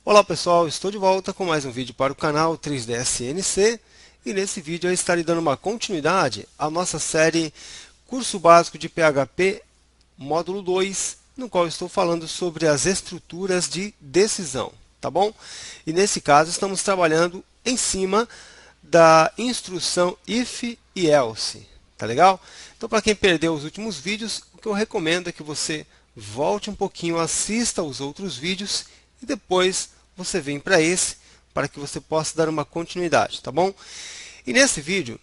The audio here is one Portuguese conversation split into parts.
Olá pessoal, estou de volta com mais um vídeo para o canal 3ds CNC e nesse vídeo eu estarei dando uma continuidade à nossa série Curso Básico de PHP Módulo 2, no qual estou falando sobre as estruturas de decisão, tá bom? E nesse caso estamos trabalhando em cima da instrução if e else, tá legal? Então para quem perdeu os últimos vídeos, o que eu recomendo é que você volte um pouquinho, assista aos outros vídeos e depois você vem para esse, para que você possa dar uma continuidade, tá bom? E nesse vídeo,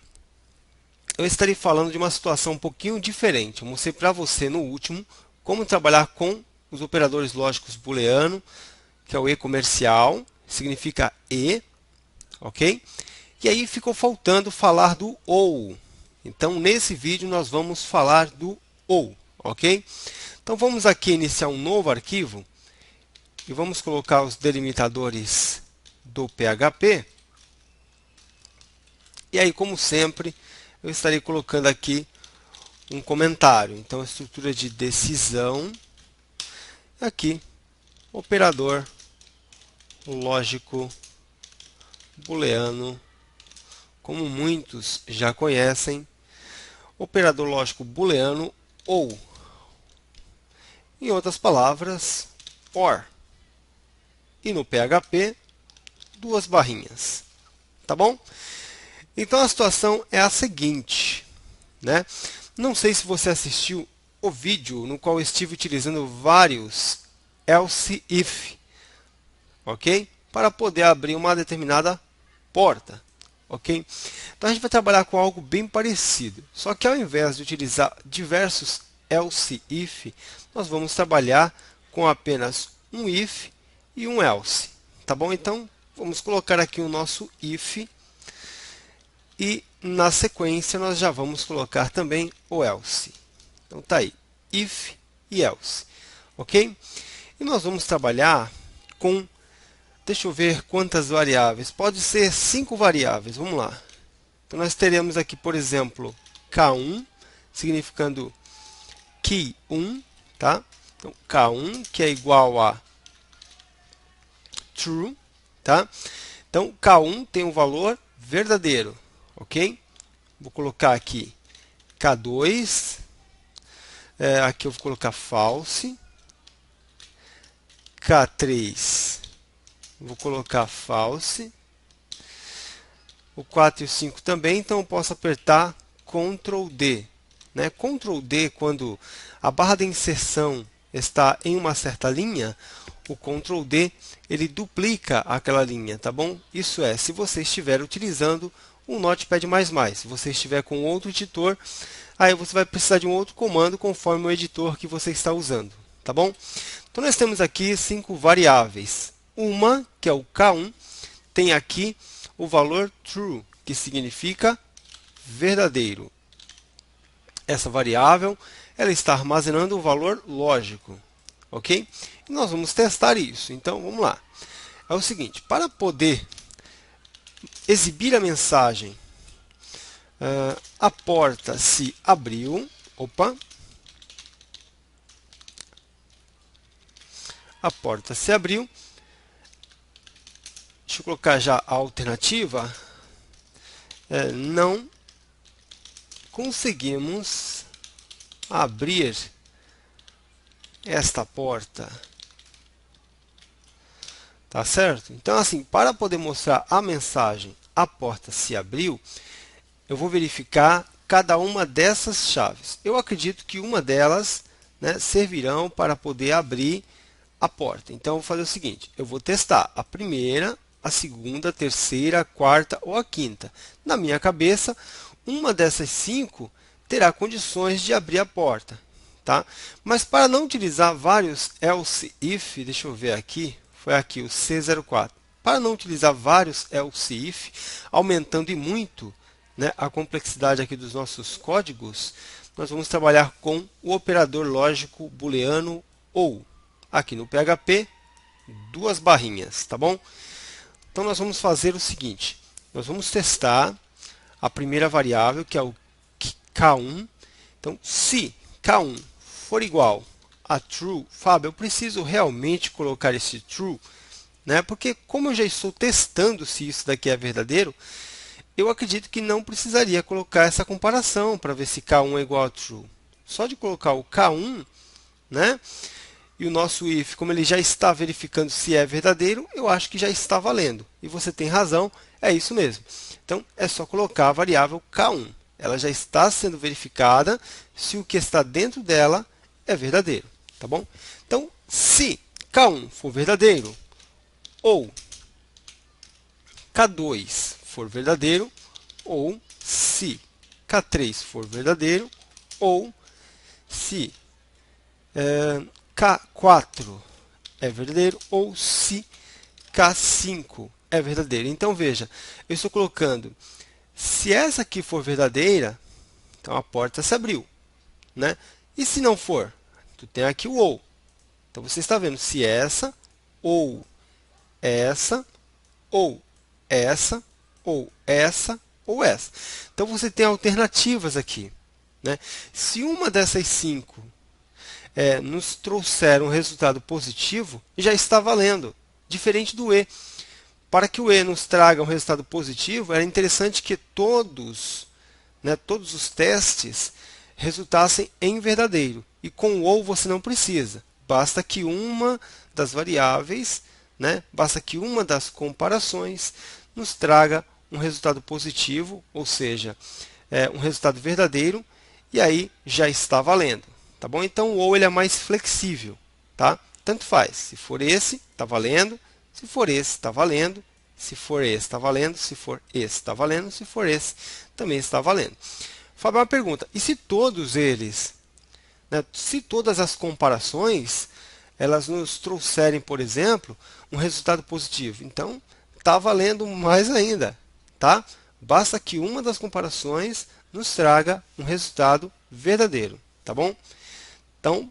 eu estarei falando de uma situação um pouquinho diferente. Eu mostrei para você no último como trabalhar com os operadores lógicos booleano, que é o E comercial, significa E, ok? E aí ficou faltando falar do OU. Então, nesse vídeo, nós vamos falar do OU, ok? Então, vamos aqui iniciar um novo arquivo e vamos colocar os delimitadores do PHP. E aí, como sempre, eu estarei colocando aqui um comentário. Então, a estrutura de decisão, aqui, operador lógico booleano, como muitos já conhecem, operador lógico booleano ou, em outras palavras, OR. E no PHP, duas barrinhas, tá bom? Então a situação é a seguinte, né? Não sei se você assistiu o vídeo no qual eu estive utilizando vários else if, ok? Para poder abrir uma determinada porta, ok? Então a gente vai trabalhar com algo bem parecido, só que ao invés de utilizar diversos else if, nós vamos trabalhar com apenas um if e um else, tá bom? Então vamos colocar aqui o nosso if e na sequência nós já vamos colocar também o else. Então tá aí, if e else, ok? E nós vamos trabalhar com, deixa eu ver quantas variáveis, pode ser 5 variáveis, vamos lá. Então nós teremos aqui, por exemplo, K1, significando key 1, tá? Então K1 que é igual a true, tá? Então K1 tem um valor verdadeiro, ok? Vou colocar aqui K2, aqui eu vou colocar false, K3 vou colocar false, o 4 e o 5 também, então eu posso apertar Ctrl D, né? Ctrl D quando a barra de inserção está em uma certa linha, o Ctrl D ele duplica aquela linha, tá bom? Isso é, se você estiver utilizando o Notepad++, se você estiver com outro editor, aí você vai precisar de um outro comando conforme o editor que você está usando, tá bom? Então nós temos aqui 5 variáveis. Uma, que é o K1, tem aqui o valor true, que significa verdadeiro. Essa variável ela está armazenando o valor lógico, ok? E nós vamos testar isso. Então vamos lá. É o seguinte, para poder exibir a mensagem a porta se abriu, a porta se abriu, deixa eu colocar já a alternativa, não conseguimos abrir esta porta. Tá certo? Então, assim, para poder mostrar a mensagem a porta se abriu, eu vou verificar cada uma dessas chaves. Eu acredito que uma delas, né, servirão para poder abrir a porta. Então, eu vou fazer o seguinte, eu vou testar a primeira, a segunda, a terceira, a quarta ou a quinta. Na minha cabeça, uma dessas 5 terá condições de abrir a porta, tá? Mas para não utilizar vários else if, deixa eu ver aqui, foi aqui o C04. Para não utilizar vários else if, aumentando e muito, né, a complexidade aqui dos nossos códigos, nós vamos trabalhar com o operador lógico booleano ou, aqui no PHP, duas barrinhas, tá bom? Então nós vamos fazer o seguinte, nós vamos testar a primeira variável, que é o K1. Então, se K1 for igual a true, Fábio, eu preciso realmente colocar esse true? né? Porque como eu já estou testando se isso daqui é verdadeiro, eu acredito que não precisaria colocar essa comparação para ver se K1 é igual a true. Só de colocar o K1, né? E o nosso if, como ele já está verificando se é verdadeiro, eu acho que já está valendo. E você tem razão, é isso mesmo. Então, é só colocar a variável K1. Ela já está sendo verificada se o que está dentro dela é verdadeiro, tá bom? Então, se K1 for verdadeiro ou K2 for verdadeiro, ou se K3 for verdadeiro, ou se K4 é verdadeiro, ou se K5 é verdadeiro. Então, veja, eu estou colocando, se essa aqui for verdadeira, então a porta se abriu, né? E se não for? Tu tem aqui o ou. Então, você está vendo se essa, ou essa, ou essa, ou essa, ou essa. Então, você tem alternativas aqui, né? Se uma dessas 5 nos trouxer um resultado positivo, já está valendo, diferente do E. Para que o E nos traga um resultado positivo, era interessante que todos os testes resultassem em verdadeiro. E com o ou você não precisa. Basta que uma das variáveis, basta que uma das comparações nos traga um resultado positivo, ou seja, um resultado verdadeiro, e aí já está valendo. Tá bom? Então o ou ele é mais flexível. Tá? Tanto faz. Se for esse, está valendo. Se for esse, está valendo. Se for esse, está valendo. Se for esse, está valendo. Se for esse, também está valendo. Fábio, uma pergunta. E se todos eles, se todas as comparações, elas nos trouxerem, por exemplo, um resultado positivo? Então, está valendo mais ainda. Tá? Basta que uma das comparações nos traga um resultado verdadeiro. Tá bom? Então,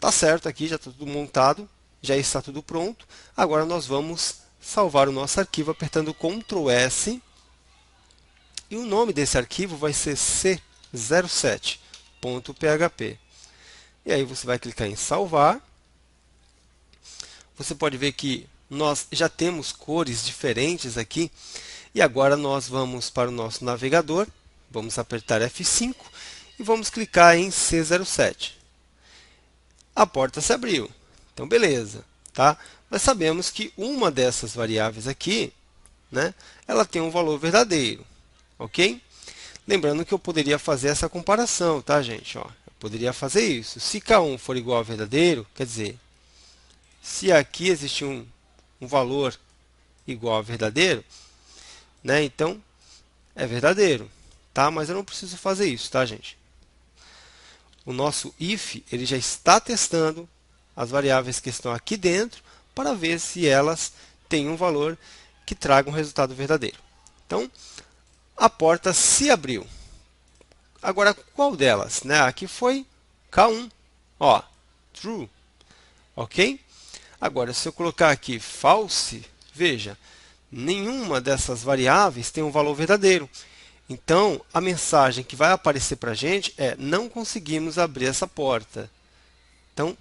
tá certo aqui, já está tudo montado, já está tudo pronto. Agora nós vamos salvar o nosso arquivo apertando Ctrl S. E o nome desse arquivo vai ser c07.php. E aí você vai clicar em salvar. Você pode ver que nós já temos cores diferentes aqui. E agora nós vamos para o nosso navegador. Vamos apertar F5 e vamos clicar em C07. A porta se abriu. Então, beleza. Tá? Nós sabemos que uma dessas variáveis aqui, ela tem um valor verdadeiro. Ok? Lembrando que eu poderia fazer essa comparação, tá, gente? Ó, eu poderia fazer isso. Se K1 for igual a verdadeiro, quer dizer, se aqui existe um valor igual a verdadeiro, então é verdadeiro. Tá? Mas eu não preciso fazer isso, tá, gente? O nosso if ele já está testando as variáveis que estão aqui dentro para ver se elas têm um valor que traga um resultado verdadeiro. Então, a porta se abriu. Agora, qual delas? Aqui foi K1. Ó, true. Ok? Agora, se eu colocar aqui false, veja, nenhuma dessas variáveis tem um valor verdadeiro. Então, a mensagem que vai aparecer para a gente é não conseguimos abrir essa porta. Então,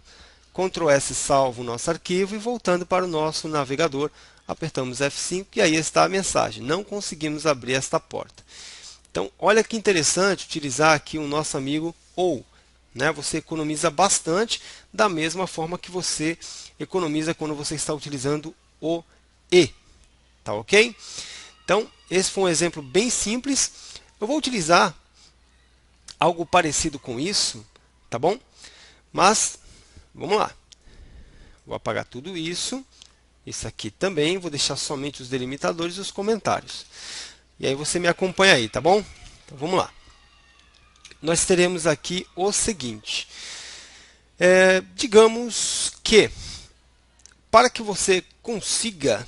Ctrl S salva o nosso arquivo e voltando para o nosso navegador, apertamos F5 e aí está a mensagem, não conseguimos abrir esta porta. Então, olha que interessante utilizar aqui o nosso amigo OU. Você economiza bastante da mesma forma que você economiza quando você está utilizando o E. Tá ok? Então, esse foi um exemplo bem simples. Eu vou utilizar algo parecido com isso, tá bom? Mas, vamos lá. Vou apagar tudo isso. Isso aqui também. Vou deixar somente os delimitadores e os comentários. E aí você me acompanha aí, tá bom? Então, vamos lá. Nós teremos aqui o seguinte. Digamos que, para que você consiga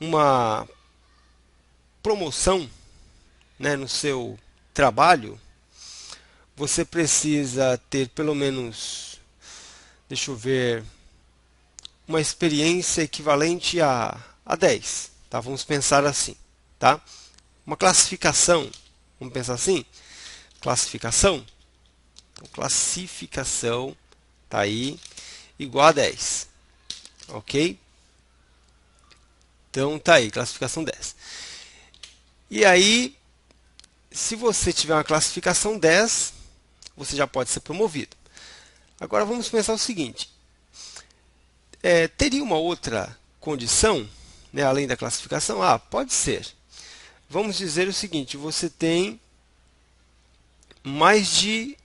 uma promoção no seu trabalho, você precisa ter pelo menos, deixa eu ver, uma experiência equivalente a 10. Tá? Vamos pensar assim. Tá? Uma classificação, vamos pensar assim? Classificação. Então, classificação está aí, igual a 10. Ok? Então tá aí, classificação 10. E aí, se você tiver uma classificação 10, você já pode ser promovido. Agora vamos pensar o seguinte: teria uma outra condição, né, além da classificação? Ah, pode ser. Vamos dizer o seguinte: você tem mais de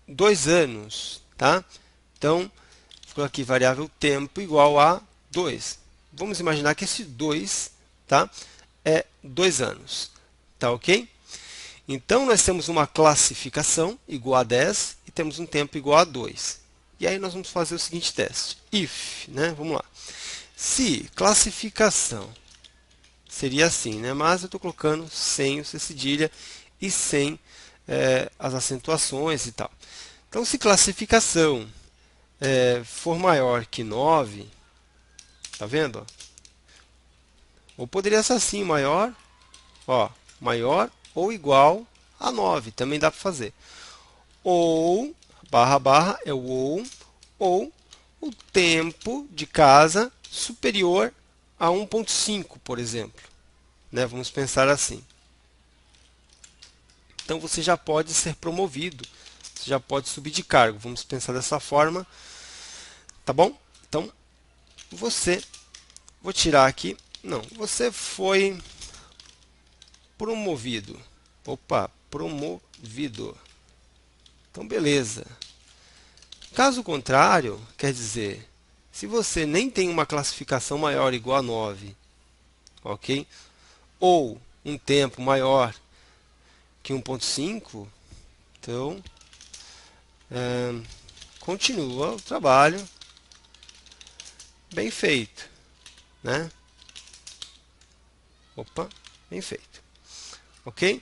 2 anos, tá? Então, ficou aqui variável tempo igual a 2. Vamos imaginar que esse 2, tá, é 2 anos, tá ok? Então, nós temos uma classificação igual a 10 e temos um tempo igual a 2. E aí nós vamos fazer o seguinte teste. If, né? Vamos lá. Se classificação seria assim, né? Mas eu estou colocando sem o C cedilha e sem as acentuações e tal. Então, se classificação for maior que 9, tá vendo? Ó? Ou poderia ser assim, maior, ó, maior ou igual a 9, também dá para fazer. Ou, barra, barra, é o ou o tempo de casa superior a 1.5, por exemplo. Né? Vamos pensar assim. Então, você já pode ser promovido, você já pode subir de cargo. Vamos pensar dessa forma, tá bom? Então, vou tirar aqui, não, você foi promovido. Opa, promovido. Então, beleza. Caso contrário, quer dizer, se você nem tem uma classificação maior ou igual a 9, ok? Ou um tempo maior que 1.5, então, continua o trabalho bem feito, né? Opa, bem feito. Ok?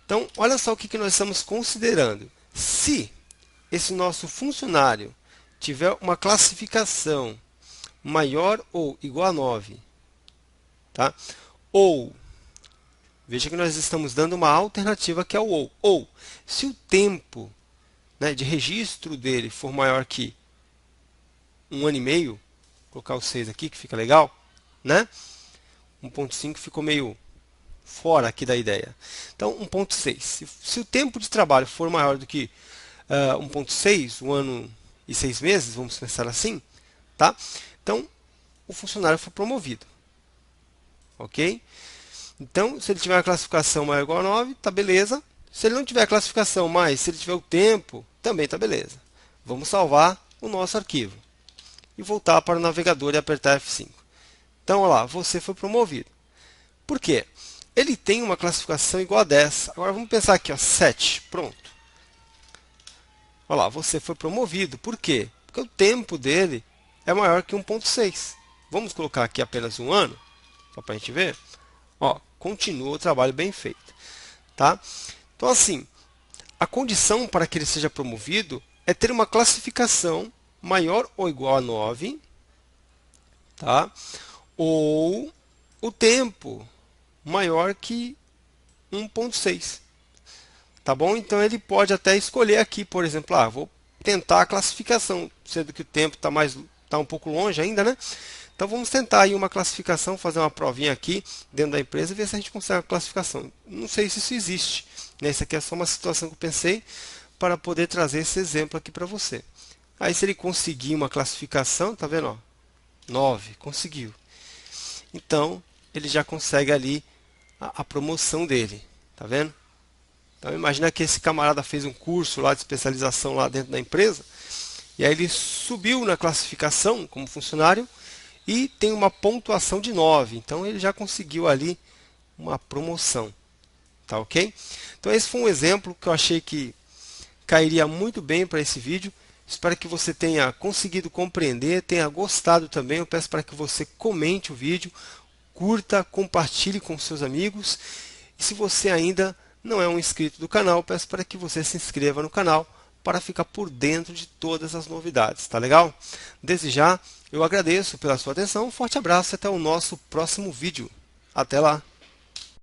Então, olha só o que nós estamos considerando. Se esse nosso funcionário tiver uma classificação maior ou igual a 9, tá? Ou, veja que nós estamos dando uma alternativa que é o ou se o tempo, né, de registro dele for maior que 1 ano e meio, vou colocar o 6 aqui que fica legal, né? 1.5 ficou meio fora aqui da ideia. Então, 1.6. Se o tempo de trabalho for maior do que 1.6, 1 ano e 6 meses, vamos pensar assim, tá? Então, o funcionário foi promovido. Ok? Então, se ele tiver a classificação maior ou igual a 9, tá beleza. Se ele não tiver a classificação mais, se ele tiver o tempo, também tá beleza. Vamos salvar o nosso arquivo. E voltar para o navegador e apertar F5. Então, olha lá, você foi promovido. Por quê? Ele tem uma classificação igual a 10. Agora vamos pensar aqui, ó, 7. Pronto. Olha lá, você foi promovido. Por quê? Porque o tempo dele é maior que 1.6. Vamos colocar aqui apenas um ano, só para a gente ver. Ó, continua o trabalho bem feito. Tá? Então, assim, a condição para que ele seja promovido é ter uma classificação maior ou igual a 9, tá? Ou o tempo maior que 1.6. Tá bom? Então ele pode até escolher aqui, por exemplo, vou tentar a classificação, sendo que o tempo está um pouco longe ainda, né? Então vamos tentar aí uma classificação, fazer uma provinha aqui dentro da empresa e ver se a gente consegue a classificação. Não sei se isso existe, né? Isso aqui é só uma situação que eu pensei para poder trazer esse exemplo aqui para você. Aí se ele conseguir uma classificação, tá vendo? Ó, 9, conseguiu. Então ele já consegue ali a promoção dele, tá vendo? Então imagina que esse camarada fez um curso lá de especialização lá dentro da empresa e aí ele subiu na classificação como funcionário e tem uma pontuação de 9. Então ele já conseguiu ali uma promoção, tá ok? Então esse foi um exemplo que eu achei que cairia muito bem para esse vídeo. Espero que você tenha conseguido compreender, tenha gostado também. Eu peço para que você comente o vídeo, curta, compartilhe com seus amigos. E se você ainda não é um inscrito do canal, peço para que você se inscreva no canal para ficar por dentro de todas as novidades, tá legal? Desde já, eu agradeço pela sua atenção, um forte abraço e até o nosso próximo vídeo. Até lá!